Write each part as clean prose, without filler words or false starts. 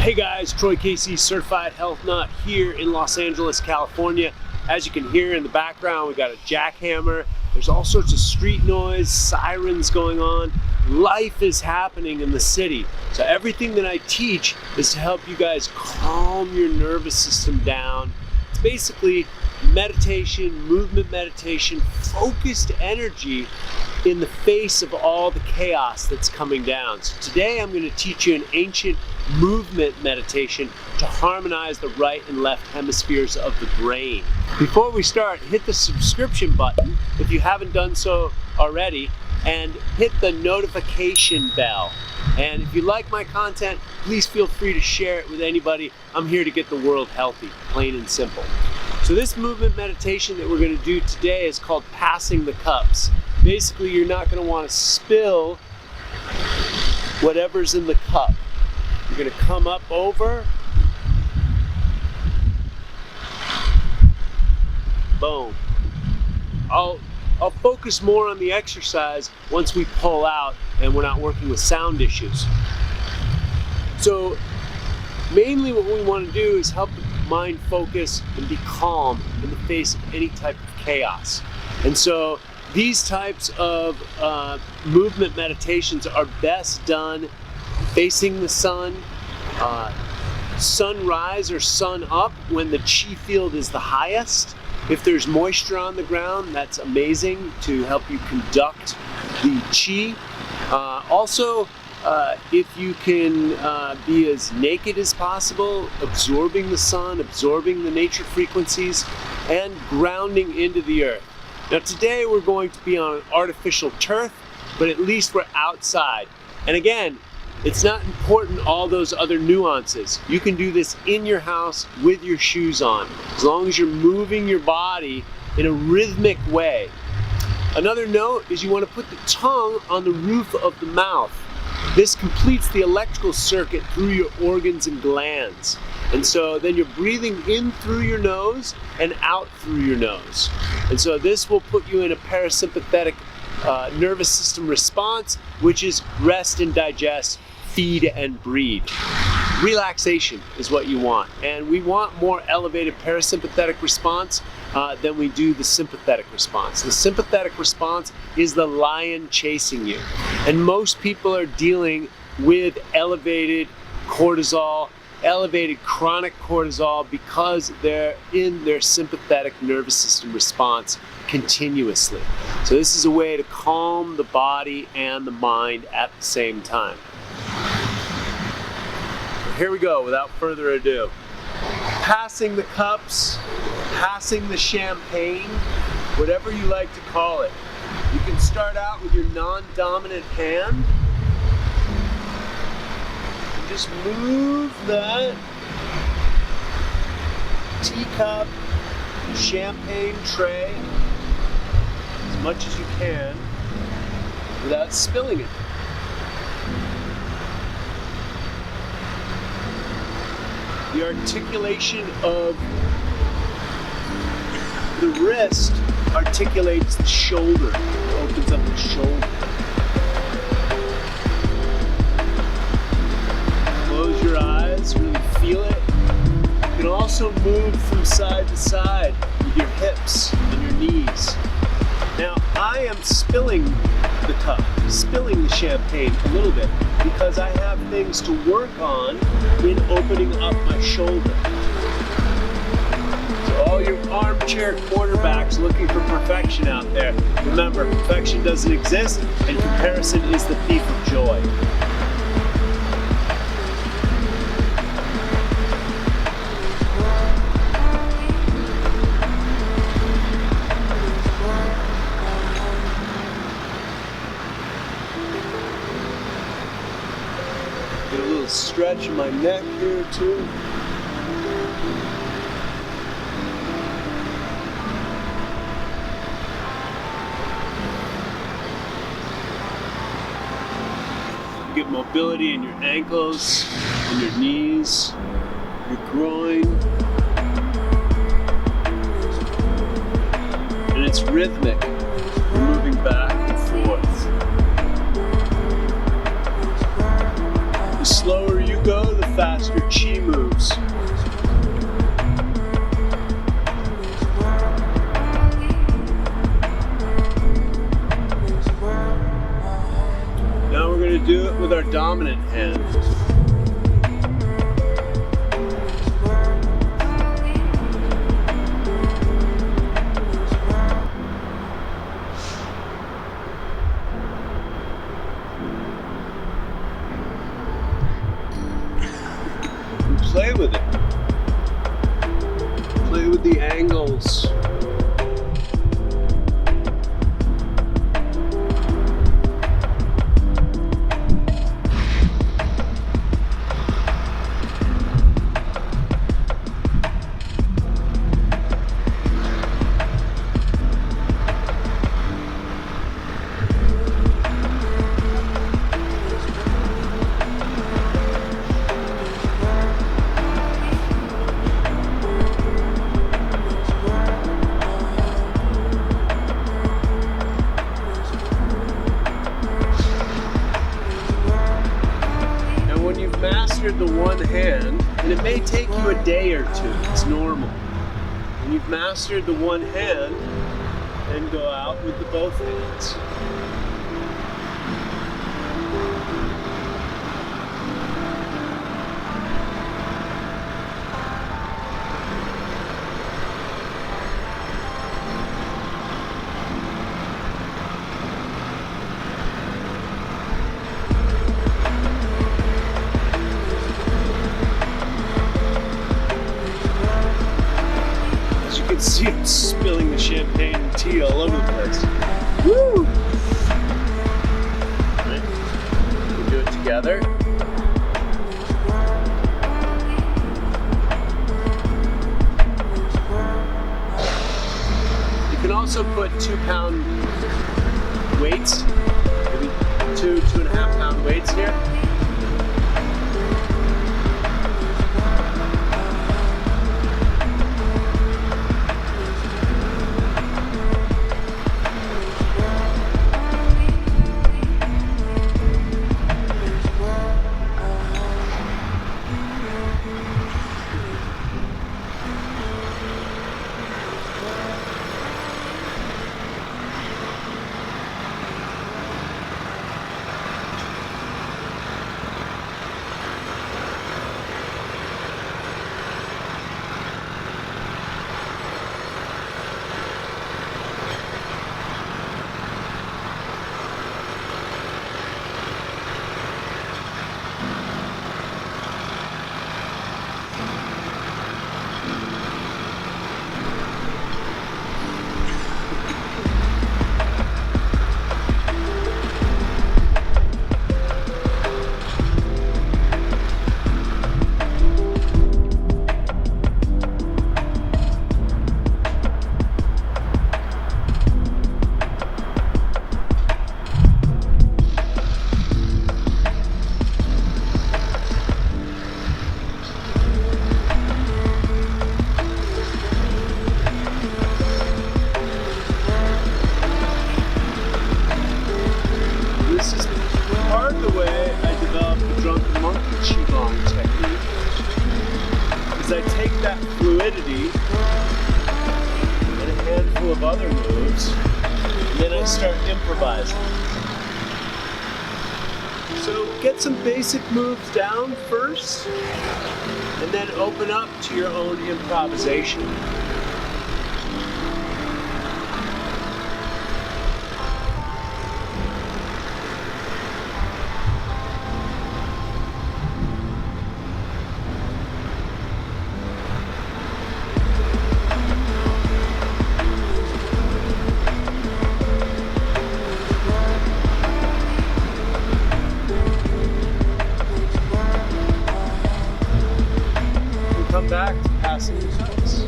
Hey guys, Troy Casey, Certified Health Nut here in Los Angeles, California. As you can hear in the background, we got a jackhammer. There's all sorts of street noise, sirens going on. Life is happening in the city. So everything that I teach is to help you guys calm your nervous system down. It's basically meditation, movement meditation, focused energy in the face of all the chaos that's coming down. So today I'm going to teach you an ancient movement meditation to harmonize the right and left hemispheres of the brain. Before we start, hit the subscription button if you haven't done so already, and hit the notification bell. And if you like my content, please feel free to share it with anybody. I'm here to get the world healthy, plain and simple. So this movement meditation that we're going to do today is called passing the cups. Basically, you're not going to want to spill whatever's in the cup. You're going to come up over, boom. I'll focus more on the exercise once we pull out and we're not working with sound issues. So mainly what we want to do is help the mind focus and be calm in the face of any type of chaos. And so these types of movement meditations are best done facing the sun, sunrise or sun up when the chi field is the highest. If there's moisture on the ground, that's amazing to help you conduct the chi. Also, if you can be as naked as possible, absorbing the sun, absorbing the nature frequencies, and grounding into the earth. Now today we're going to be on an artificial turf, but at least we're outside. And again, it's not important all those other nuances. You can do this in your house with your shoes on, as long as you're moving your body in a rhythmic way. Another note is you want to put the tongue on the roof of the mouth. This completes the electrical circuit through your organs and glands. And so then you're breathing in through your nose and out through your nose. And so this will put you in a parasympathetic nervous system response, which is rest and digest, feed and breathe. Relaxation is what you want. And we want more elevated parasympathetic response than we do the sympathetic response. The sympathetic response is the lion chasing you. And most people are dealing with elevated cortisol, elevated chronic cortisol, because they're in their sympathetic nervous system response continuously. So this is a way to calm the body and the mind at the same time. Here we go, without further ado. Passing the cups, passing the champagne, whatever you like to call it. You can start out with your non-dominant hand. Just move that teacup, champagne tray as much as you can without spilling it. The articulation of the wrist articulates the shoulder, opens up the shoulder. Close your eyes, really feel it. You can also move from side to side with your hips and your knees. Now, I am spilling the cup, spilling the champagne a little bit, because I have things to work on in opening up my shoulder. So all your armchair quarterbacks looking for perfection out there, remember, perfection doesn't exist, and comparison is the thief of joy. Get a little stretch in my neck here too. You get mobility in your ankles, in your knees, your groin. And it's rhythmic. You're moving back and forth. The slower you go, the faster faster chi moves. Now we're going to do it with our dominant hand. Play with it. Play with the angles. Mastered the one hand, and it may take you a day or two, it's normal. When you've mastered the one hand, then go out with the both hands. See it spilling the champagne and tea all over the place. Woo! Right. We'll do it together. You can also put 2-pound weights, maybe 2.5 pound weights here. I take that fluidity and a handful of other moves, and then I start improvising. So get some basic moves down first, and then open up to your own improvisation. Come back to passing the cuts.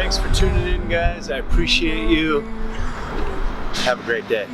Thanks for tuning in, guys. I appreciate you. Have a great day.